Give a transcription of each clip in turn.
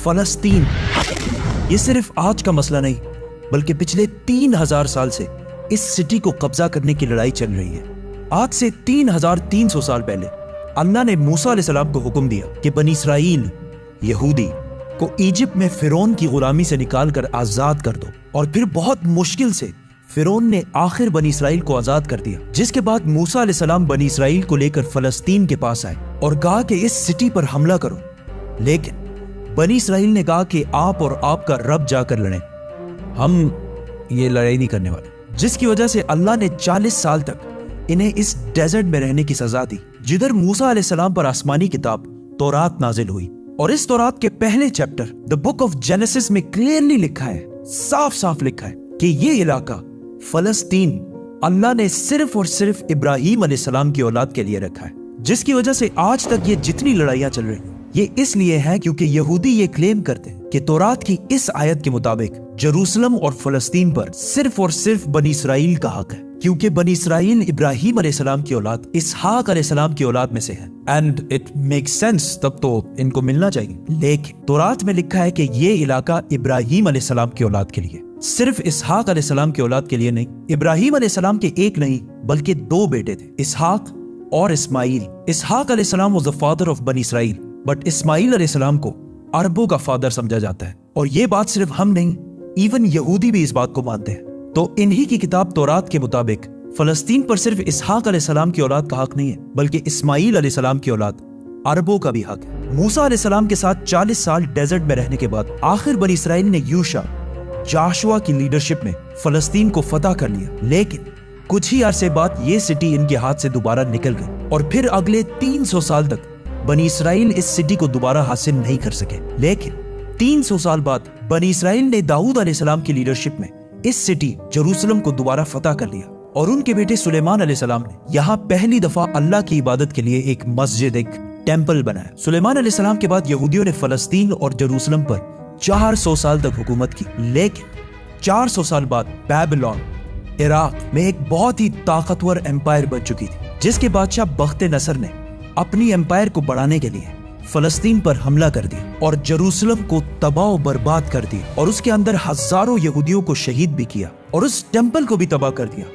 फलस्तीन। ये सिर्फ आज का मसला नहीं, बल्कि पिछले 3000 साल से इस सिटी को कब्जा करने की लड़ाई चल रही है। आज से 3300 साल पहले अल्लाह ने मूसा अलैहिस्सलाम को हुक्म दिया कि बनी इसराइल यहूदी को इजिप्ट में फिरौन की गुलामी से निकालकर आजाद कर दो। और फिर बहुत मुश्किल से फिरौन ने आखिर बनी इसराइल को आजाद कर दिया, जिसके बाद मूसा अलैहिस्सलाम बनी इसराइल को लेकर फलस्तीन के पास आए और कहा कि इस सिटी पर हमला करो। लेकिन बनी इसराइल ने कहा कि आप और आपका रब जाकर लड़ें, हम ये लड़ाई नहीं करने वाले। जिसकी वजह से अल्लाह ने 40 साल तक इन्हें इस डेजर्ट में रहने की सजा दी, जिधर मूसा अलैहिस्सलाम पर आसमानी किताब तौरात नाजिल हुई। और इस तौरात के पहले chapter the book of genesis में क्लियरली लिखा है, साफ साफ लिखा है कि ये इलाका फलस्तीन अल्लाह ने सिर्फ और सिर्फ इब्राहीम अलैहिस्सलाम की औलाद के लिए रखा है। जिसकी वजह से आज तक ये जितनी लड़ाइयां चल रही हैं, ये इसलिए है क्योंकि यहूदी ये क्लेम करते हैं कि तौरात की इस आयत के मुताबिक जेरूसलम और फलस्तीन पर सिर्फ और सिर्फ बनी इसराइल का हक है, क्योंकि बनी इसराइल इब्राहीम अलैहिस्सलाम की औलाद इसहाक अलैहिस्सलाम की औलाद में से है। एंड इट मेक्स सेंस, तब तो इनको मिलना चाहिए। लेकिन तौरात में लिखा है कि ये इलाका इब्राहीम अलैहिस्सलाम की औलाद के लिए, सिर्फ इसहाक अलैहिस्सलाम की औलाद के लिए नहीं। इब्राहीम अलैहिस्सलाम के एक नहीं बल्कि 2 बेटे थे, इसहाक और इस्माइल। इसहाक अलैहिस्सलाम वाज द फादर ऑफ बनी इसराइल, बट इस्माइल अलैहिस्सलाम को अरबों का फादर समझा जाता है। और ये बात सिर्फ हम नहीं, इवन यहूदी भी इस बात को मानते हैं। तो इन्हीं की किताब तौरात के मुताबिक फलस्तीन पर सिर्फ इसहाक अलैहिस्सलाम की औलाद का हक नहीं है, बल्कि इस्माइल अलैहिस्सलाम की औलाद अरबों का भी हक है। मूसा अलैहिस्सलाम के साथ 40 साल डेजर्ट में रहने के बाद आखिर बनी इसराइल ने यूशा जाशुआ की लीडरशिप में फलस्तीन को फतह कर लिया। लेकिन कुछ ही अरसे बाद ये सिटी इनके हाथ से दोबारा निकल गई और फिर अगले 300 साल तक बनी इसराइल इस सिटी को दोबारा हासिल नहीं कर सके। लेकिन 300 साल बाद बनी इसराइल ने दाऊद अलैहिस्सलाम की लीडरशिप में इस सिटी जेरूसलम को दोबारा फतह कर लिया और उनके बेटे सुलेमान अलैहिस्सलाम ने यहाँ पहली दफा अल्लाह की इबादत के लिए एक मस्जिद, एक टेंपल बनाया। सुलेमान अलैहिस्सलाम के बाद यहूदियों ने फलस्तीन और जेरूसलम पर 400 साल तक हुकूमत की। लेकिन 400 साल बाद बैबिलोन इराक में एक बहुत ही ताकतवर एम्पायर बन चुकी थी, जिसके बादशाह बख्त नसर ने अपनी एम्पायर को बढ़ाने के लिए फलस्तीन पर हमला कर दिया और जेरूसलम को तबाह बर्बाद कर दिया और उसके अंदर हजारों यहूदियों को शहीद भी किया और उस टेंपल को भी तबाह कर दिया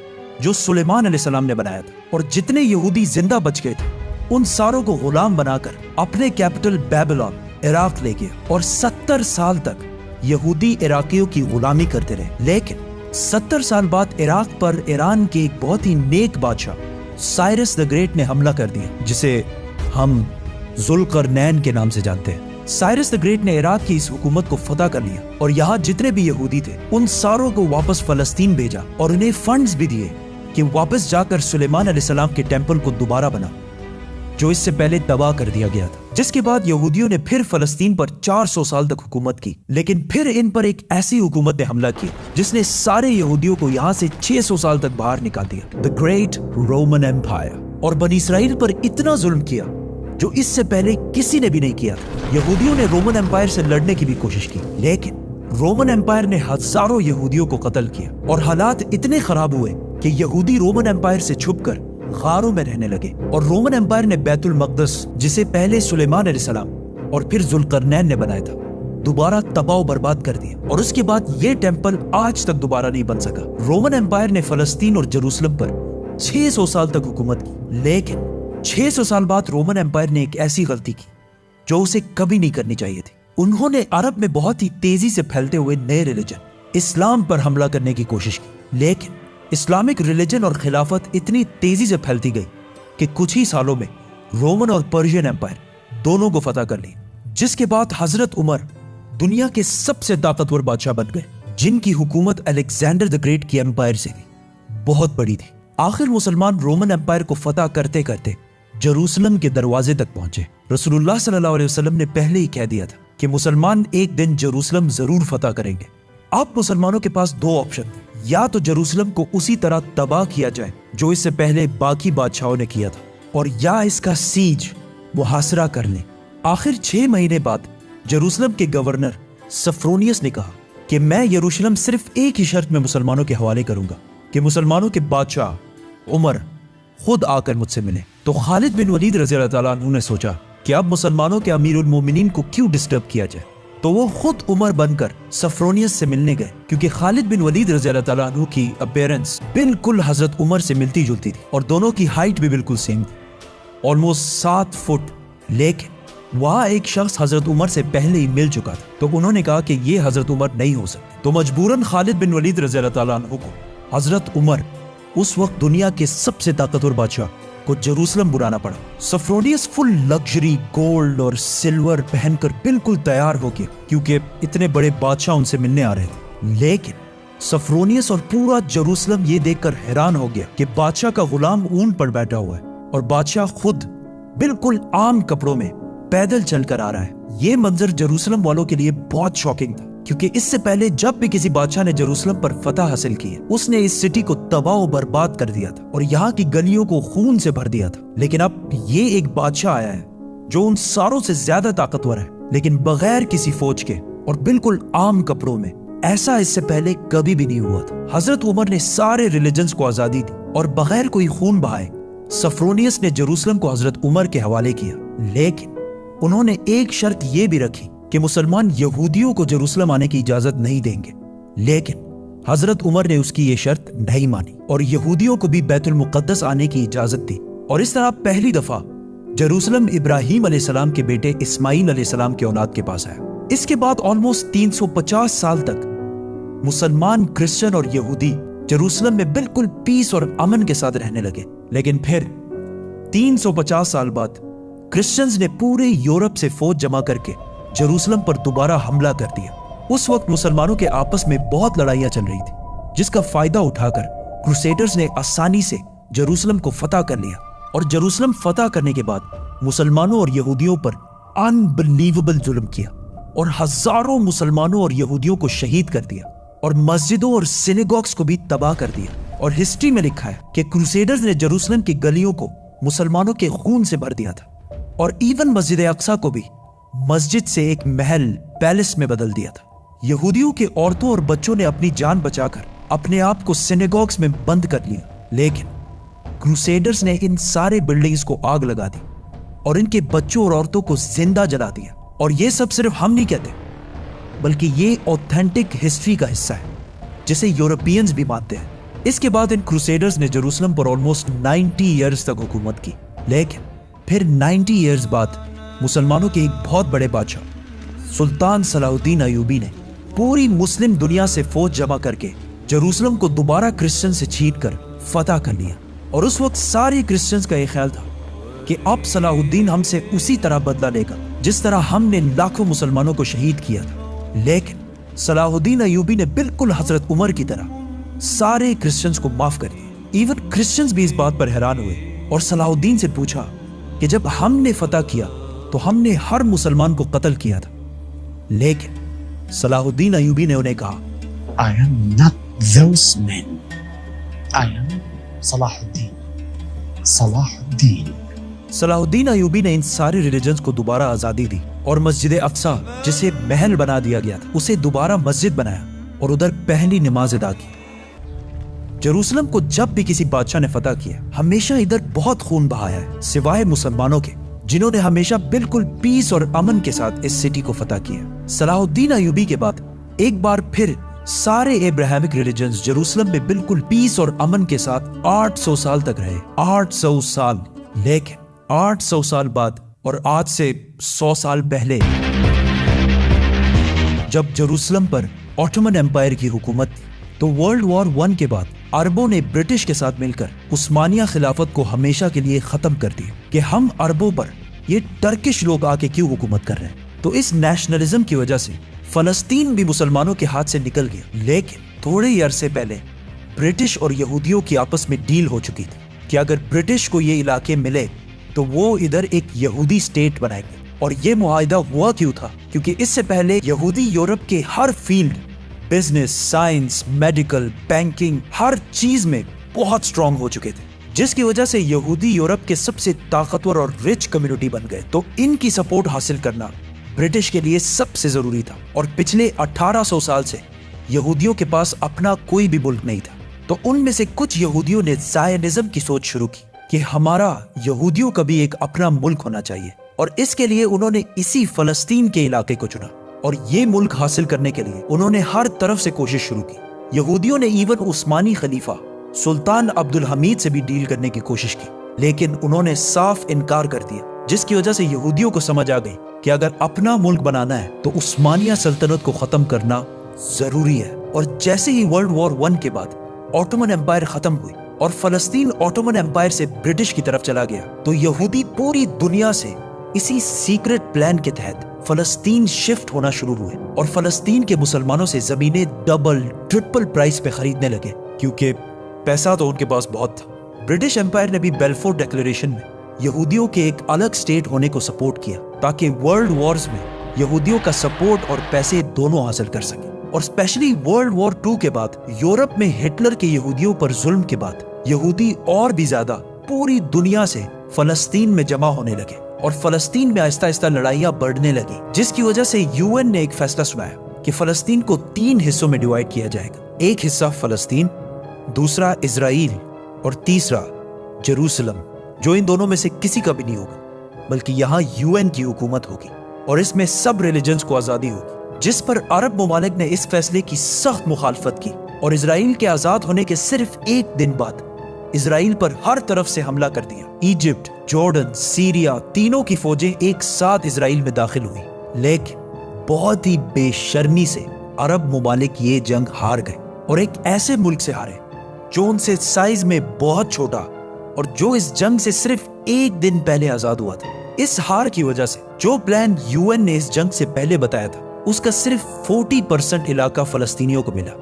जो सुलेमान अलैहिस्सलाम ने बनाया था। और जितने यहूदी जिंदा बच गए थे उन सारों को गुलाम बनाकर अपने कैपिटल बैबिलोन इराक ले गया और 70 साल तक यहूदी इराकियों की गुलामी करते रहे। लेकिन 70 साल बाद इराक पर ईरान के एक बहुत ही नेक बादशाह साइरस द ग्रेट ने हमला कर दिया, जिसे हम जुल्करनैन के नाम से जानते हैं। साइरस द ग्रेट ने इराक की इस हुकूमत को फतह कर लिया और यहाँ जितने भी यहूदी थे उन सारों को वापस फलस्तीन भेजा और उन्हें फंड्स भी दिए कि वापस जाकर सुलेमान अलैहिस्सलाम के टेंपल को दोबारा बना, जो इससे पहले तबाह कर दिया गया था। जिसके बाद यहूदियों ने फिर फलस्तीन पर 400 साल तक हुकूमत की। लेकिन फिर इन पर एक ऐसी हुकूमत ने हमला किया जिसने सारे यहूदियों को यहाँ से 600 साल तक बाहर निकाल दिया, द ग्रेट रोमन एम्पायर। और बनी इसराइल पर इतना जुल्म किया जो इससे पहले किसी ने भी नहीं किया था। यहूदियों ने रोमन एम्पायर से लड़ने की भी कोशिश की, लेकिन रोमन एम्पायर ने हजारों यहूदियों को कत्ल किया और हालात इतने खराब हुए कि यहूदी रोमन एम्पायर से छुपकर गारों में रहने लगे। और रोमन एम्पायर ने बैतुल मक़दस, जिसे पहले सुलेमान अलैहिस्सलाम और फिर जुल्करनैन ने बनाया था, दोबारा तबाह बर्बाद कर दिया और उसके बाद ये टेंपल आज तक दोबारा नहीं बन सका। रोमन एम्पायर ने फलस्तीन और जेरूसलम पर 600 साल तक हुकूमत की। लेकिन 600 साल बाद रोमन एम्पायर ने एक ऐसी गलती की जो उसे कभी नहीं करनी चाहिए थी। उन्होंने अरब में बहुत ही तेजी से फैलते हुए नए रिलीजन इस्लाम पर हमला करने की कोशिश की। लेकिन इस्लामिक रिलीजन और खिलाफत इतनी तेजी से फैलती गई कि कुछ ही सालों में रोमन और पर्शियन एम्पायर दोनों को फतह कर लिया, जिसके बाद हजरत उमर दुनिया के सबसे ताकतवर बादशाह बन गए, जिनकी हुकूमत अलेक्जेंडर द ग्रेट की एम्पायर से भी बहुत बड़ी थी। आखिर मुसलमान रोमन एम्पायर को फतह करते करते जेरूसलम के दरवाजे तक पहुंचे। रसूलुल्लाह सल्लल्लाहु अलैहि वसल्लम ने पहले ही कह दिया था कि मुसलमान एक दिन जेरूसलम जरूर फतह करेंगे। अब मुसलमानों के पास 2 ऑप्शन थे, या तो जेरूसलम को उसी तरह तबाह किया जाए जो इससे पहले बाकी बादशाहों ने किया था, और या इसका सीज मुहासरा कर लें। आखिर 6 महीने बाद जेरूसलम के गवर्नर सफ्रोनियस ने कहा कि मैं यरूशलेम सिर्फ एक ही शर्त में मुसलमानों के हवाले करूंगा कि मुसलमानों के बादशाह उमर खुद आकर मुझसे मिले। तो खालिद बिन वलीद रज़ी अल्लाह ताला अन्हु ने सोचा कि अब मुसलमानों के अमीरुल मोमिनीन को क्यों डिस्टर्ब किया जाए, तो वो खुद उमर बनकर सफ्रोनियस से मिलने गए, क्योंकि खालिद बिन वलीद रज़ी अल्लाह तआला अन्हु की अपीयरेंस बिल्कुल हजरत उमर से मिलती जुलती थी और दोनों की हाइट भी बिल्कुल सेम थी, ऑलमोस्ट 7 फुट। लेकिन वहाँ एक शख्स हजरत उमर से पहले ही मिल चुका था, तो उन्होंने कहा कि ये हजरत उमर नहीं हो सकते। तो मजबूरन खालिद बिन वलीद रज़ी अल्लाह तआला अन्हु को हजरत उमर, उस वक्त दुनिया के सबसे ताकतवर बादशाह, को जेरूसलम बुलाना पड़ा। सफ्रोनियस फुल लग्जरी गोल्ड और सिल्वर पहनकर बिल्कुल तैयार हो गया, क्योंकि इतने बड़े बादशाह उनसे मिलने आ रहे थे। लेकिन सफ्रोनियस और पूरा जेरूसलम ये देखकर हैरान हो गया कि बादशाह का गुलाम ऊंट पर बैठा हुआ है और बादशाह खुद बिल्कुल आम कपड़ों में पैदल चलकर आ रहा है। ये मंजर जेरूसलम वालों के लिए बहुत शॉकिंग था, क्योंकि इससे पहले जब भी किसी बादशाह ने जेरूसलम पर फतह हासिल की है, उसने इस सिटी को तबाह और बर्बाद कर दिया था और यहाँ की गलियों को खून से भर दिया था। लेकिन अब ये एक बादशाह आया है जो उन सारों से ज्यादा ताकतवर है, लेकिन बगैर किसी फौज के और बिल्कुल आम कपड़ों में। ऐसा इससे पहले कभी भी नहीं हुआ था। हजरत उमर ने सारे रिलीजन्स को आजादी दी और बगैर कोई खून बहाए सफ्रोनियस ने जेरूसलम को हजरत उमर के हवाले किया। लेकिन उन्होंने एक शर्त यह भी रखी कि मुसलमान यहूदियों को जेरूसलम आने की इजाजत नहीं देंगे। लेकिन हजरत उमर ने उसकी ये शर्त नहीं मानी और यहूदियों को भी बैतुल मुक़द्दस आने की इजाजत दी। और इस तरह पहली दफा जेरूसलम इब्राहीम अलैहिस्सलाम के बेटे इस्माईल अलैहिस्सलाम के औलाद के पास आया। इसके बाद ऑलमोस्ट 350 साल तक मुसलमान, क्रिश्चियन और यहूदी जेरूसलम में बिल्कुल पीस और अमन के साथ रहने लगे। लेकिन फिर 350 साल बाद क्रिश्चियंस ने पूरे यूरोप से फौज जमा करके जेरूसलम पर दोबारा हमला कर दिया। उस वक्त मुसलमानों के आपस में बहुत लड़ाइयां चल रही थी, जिसका फायदा उठाकर क्रूसेडर्स ने आसानी से जेरूसलम को फतह कर लिया। और जेरूसलम फतह करने के बाद मुसलमानों और यहूदियों पर अनबिलीवेबल जुल्म किया और हजारों मुसलमानों और यहूदियों को शहीद कर दिया और मस्जिदों और सिनेगॉग्स को भी तबाह कर दिया। और हिस्ट्री में लिखा है कि क्रूसेडर्स ने जेरूसलम की गलियों को मुसलमानों के खून से भर दिया था और इवन मस्जिद अक्सा को भी मस्जिद से एक महल, पैलेस में बदल दिया था। यहूदियों के औरतों और बच्चों ने अपनी जान बचाकर अपने आप को सिनेगॉग्स में बंद कर लिया। लेकिन क्रूसेडर्स ने इन सारे बिल्डिंग्स को आग लगा दी और इनके बच्चों और औरतों को जिंदा जला दिया। और ये सब सिर्फ हम नहीं कहते, बल्कि ये ऑथेंटिक हिस्ट्री का हिस्सा है जिसे यूरोपियंस भी मानते हैं। इसके बाद इन क्रूसेडर्स ने जेरूसलम पर ऑलमोस्ट 90 ईयर्स तक हुकूमत की। लेकिन फिर 90 ईयर्स बाद मुसलमानों के एक बहुत बड़े बादशाह सुल्तान सलाहुद्दीन अयूबी ने पूरी मुस्लिम दुनिया से फौज जमा करके जेरूसलम को दोबारा क्रिश्चियन से छीनकर फतह कर लिया। और उस वक्त सारे क्रिश्चियंस का यह ख्याल था कि अब सलाहुद्दीन हमसे उसी तरह बदला लेगा जिस तरह हमने लाखों मुसलमानों को शहीद किया था। लेकिन सलाहुद्दीन अयूबी ने बिल्कुल हजरत उमर की तरह सारे क्रिश्चियंस को माफ कर दिया। इवन क्रिश्चियंस भी इस बात पर हैरान हुए और सलाहुद्दीन से पूछा कि जब हमने फतह किया तो हमने हर मुसलमान को कत्ल किया था। लेकिन सलाहुद्दीन अयूबी ने उन्हें कहा, I am not those men. I am Salahuddin. Salahuddin. Salahuddin Ayubi ने इन सारे रिलीजन्स को दोबारा आजादी दी और मस्जिद अक्सा, जिसे महल बना दिया गया था, उसे दोबारा मस्जिद बनाया और उधर पहली नमाज अदा की। जेरूसलम को जब भी किसी बादशाह ने फतह किया, हमेशा इधर बहुत खून बहाया है, सिवाय मुसलमानों के, जिन्होंने हमेशा बिल्कुल पीस और अमन के साथ इस सिटी को फतह किया। सलाहुद्दीन अयूबी के बाद एक बार फिर सारे एब्राहमिक रिलीजन्स जेरूसलम में बिल्कुल पीस और अमन के साथ 800 साल तक रहे। 800 साल। लेकिन 800 साल बाद और आज से 100 साल पहले जब जेरूसलम पर ऑटोमन एम्पायर की हुकूमत थी, तो वर्ल्ड वॉर 1 के बाद अरबों ने ब्रिटिश के साथ मिलकर उस्मानिया खिलाफत को हमेशा के लिए खत्म कर दिया कि हम अरबों पर ये टर्किश लोग आके क्यों हुकूमत कर रहे हैं। तो इस नेशनलिज्म की वजह से फलस्तीन भी मुसलमानों के हाथ से निकल गया। लेकिन थोड़े ही अरसे पहले ब्रिटिश और यहूदियों की आपस में डील हो चुकी थी कि अगर ब्रिटिश को ये इलाके मिले तो वो इधर एक यहूदी स्टेट बनाएंगे। और ये मुआहिदा हुआ क्यों था? क्योंकि इससे पहले यहूदी यूरोप के हर field, business, science, medical, banking, हर चीज में बहुत स्ट्रांग हो चुके थे, जिसकी वजह से यहूदी यूरोप के सबसे ताकतवर और रिच कम्युनिटी बन गए। तो इनकी सपोर्ट हासिल करना ब्रिटिश के लिए सबसे जरूरी था। और पिछले 1800 साल से यहूदियों के पास अपना कोई भी मुल्क नहीं था। तो उनमें से कुछ यहूदियों ने ज़ायनिज़्म की सोच शुरू की कि हमारा यहूदियों का भी एक अपना मुल्क होना चाहिए, और इसके लिए उन्होंने इसी फलस्तीन के इलाके को चुना। और ये मुल्क हासिल करने के लिए उन्होंने हर तरफ से कोशिश शुरू की। यहूदियों ने इवन उस्मानी खलीफा सुल्तान अब्दुल हमीद से भी डील करने की कोशिश की, लेकिन उन्होंने साफ इनकार कर दिया, जिसकी वजह से यहूदियों को समझ आ गई कि अगर अपना मुल्क बनाना है तो उस्मानिया सल्तनत को खत्म करना जरूरी है। और जैसे ही वर्ल्ड वॉर 1 के बाद ऑटोमन एम्पायर खत्म हुई और फलस्तीन ऑटोमन एम्पायर से ब्रिटिश की तरफ चला गया, तो यहूदी पूरी दुनिया से इसी सीक्रेट प्लान के तहत फलस्तीन शिफ्ट होना शुरू हुए और फलस्तीन के मुसलमानों से जमीनें डबल ट्रिपल प्राइस पे खरीदने लगे, क्योंकि पैसा तो उनके पास बहुत था। ब्रिटिश एम्पायर ने भी बेल्फोर डिक्लेरेशन में यहूदियों के एक अलग स्टेट होने को सपोर्ट किया, ताकि वर्ल्ड वॉर्स में यहूदियों का सपोर्ट और पैसे दोनों हासिल कर सके। और स्पेशली वर्ल्ड वॉर 2 के बाद यूरोप में हिटलर के यहूदियों पर जुल्म के बाद यहूदी और भी ज्यादा पूरी दुनिया से फलस्तीन में जमा होने लगे और फलस्तीन में आहिस्ता आहिस्ता लड़ाइयां बढ़ने लगी, जिसकी वजह से यूएन ने एक फैसला सुनाया कि फलस्तीन को 3 हिस्सों में डिवाइड किया जाएगा। एक हिस्सा फलस्तीन, दूसरा इजराइल और तीसरा जेरूसलम, जो इन दोनों में से किसी का भी नहीं होगा, बल्कि यहाँ यूएन की हुकूमत होगी और इसमें सब रिलीजन्स को आजादी होगी। जिस पर अरब ममालिक ने इस फैसले की सख्त मुखालफत की और इजराइल के आजाद होने के सिर्फ एक दिन बाद इजराइल पर हर तरफ से हमला कर दिया। इजिप्ट, जॉर्डन, सीरिया, तीनों की फौजें एक साथ इजराइल में दाखिल हुई, लेकिन बहुत ही बेशर्मी से अरब ममालिक ये जंग हार गए और एक ऐसे मुल्क से हारे जो उनसे साइज में बहुत छोटा और जो इस जंग से सिर्फ एक दिन पहले आजाद हुआ था। इस हार की वजह से जो प्लान यूएन ने इस जंग से पहले बताया था, उसका सिर्फ 40% इलाका फलस्तीनियों को मिला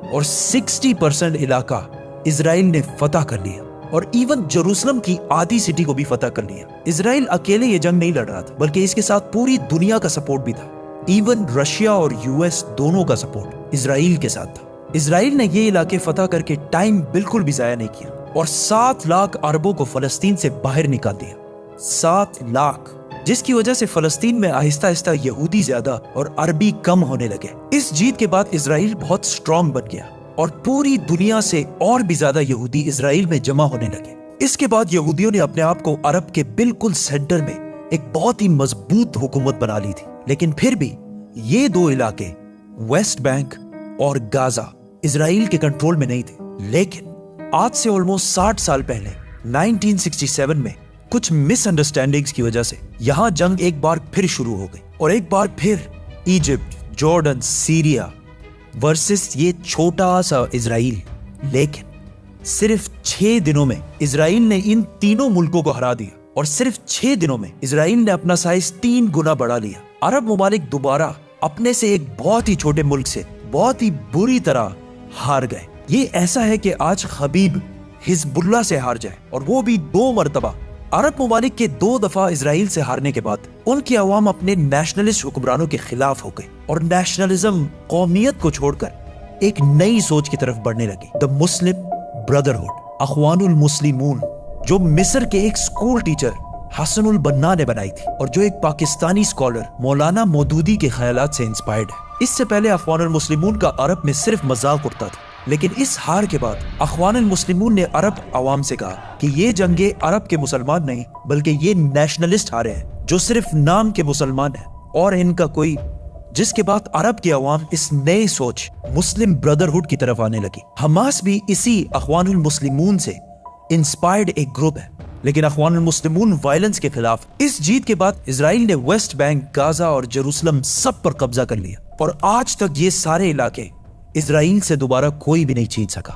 और 60% इलाका इजराइल ने फतह कर लिया और इवन जेरूसलम की आधी सिटी को भी फतह कर लिया। इजराइल अकेले ये जंग नहीं लड़ रहा था, बल्कि इसके साथ पूरी दुनिया का सपोर्ट भी था। इवन रशिया और यूएस दोनों का सपोर्ट इजराइल के साथ था। इजराइल ने ये इलाके फतह करके टाइम बिल्कुल भी जाया नहीं किया और 7 लाख अरबों को फलस्तीन से बाहर निकाल दिया। 7 लाख, जिसकी वजह से फलस्तीन में आहिस्ता आहिस्ता यहूदी ज्यादा और अरबी कम होने लगे। इस जीत के बाद इजराइल बहुत स्ट्रांग बन गया और पूरी दुनिया से और भी ज्यादा यहूदी इजराइल में जमा होने लगे। इसके बाद यहूदियों ने अपने आप को अरब के बिल्कुल सेंटर में एक बहुत ही मजबूत हुकूमत बना ली थी। लेकिन फिर भी ये 2 इलाके, वेस्ट बैंक और गाजा, इजराइल के कंट्रोल में नहीं थे। लेकिन आज से ऑलमोस्ट 60 साल पहले 1967 में कुछ मिसअंडरस्टैंडिंग्स की वजह से यहाँ जंग एक बार फिर शुरू हो गई और एक बार फिर इजिप्ट, जॉर्डन, सीरिया वर्सेस ये छोटा सा इजराइल। लेकिन सिर्फ 6 दिनों में इजराइल ने इन तीनों मुल्कों को हरा दिया और सिर्फ 6 दिनों में इजराइल ने अपना साइज 3 गुना बढ़ा लिया। अरब ममालिक दोबारा अपने से एक बहुत ही छोटे मुल्क से बहुत ही बुरी तरह हार गए। ये ऐसा है कि आज खबीब हिजबुल्लाह से हार जाए और वो भी 2 मरतबा। अरब ममालिक के 2 दफा इजराइल से हारने के बाद उनकी अवाम अपने नेशनलिस्ट हुक्मरानों के खिलाफ हो गई और नेशनलिज्म, कौमियत को छोड़कर एक नई सोच की तरफ बढ़ने लगी। द मुस्लिम ब्रदरहुड, अखवानुल मुस्लिमून, जो मिस्र के एक स्कूल टीचर हसनुल बन्ना ने बनाई थी और जो एक पाकिस्तानी स्कॉलर मौलाना मौदूदी के ख्यालात से इंस्पायर्ड है। इससे पहले अखवानुल मुस्लिमून का अरब में सिर्फ मजाक उड़ता था, लेकिन इस हार के बाद अखवानुल मुस्लिमून ने अरब अवाम से कहा कि ये जंगे अरब के मुसलमान नहीं, बल्कि ये नेशनलिस्ट हारे हैं जो सिर्फ नाम के मुसलमान हैं और इनका कोई। जिसके बाद अरब की अवाम इस नई सोच मुस्लिम ब्रदरहुड की तरफ आने लगी। हमास भी इसी अखवानुल मुस्लिमून से इंस्पायर्ड एक ग्रुप है, लेकिन अखवानुल मुस्लिमून वायलेंस के खिलाफ। इस जीत के बाद इजराइल ने वेस्ट बैंक, गाजा और जेरूसलम सब पर कब्जा कर लिया और आज तक ये सारे इलाके इजराइल से दोबारा कोई भी नहीं छीन सका।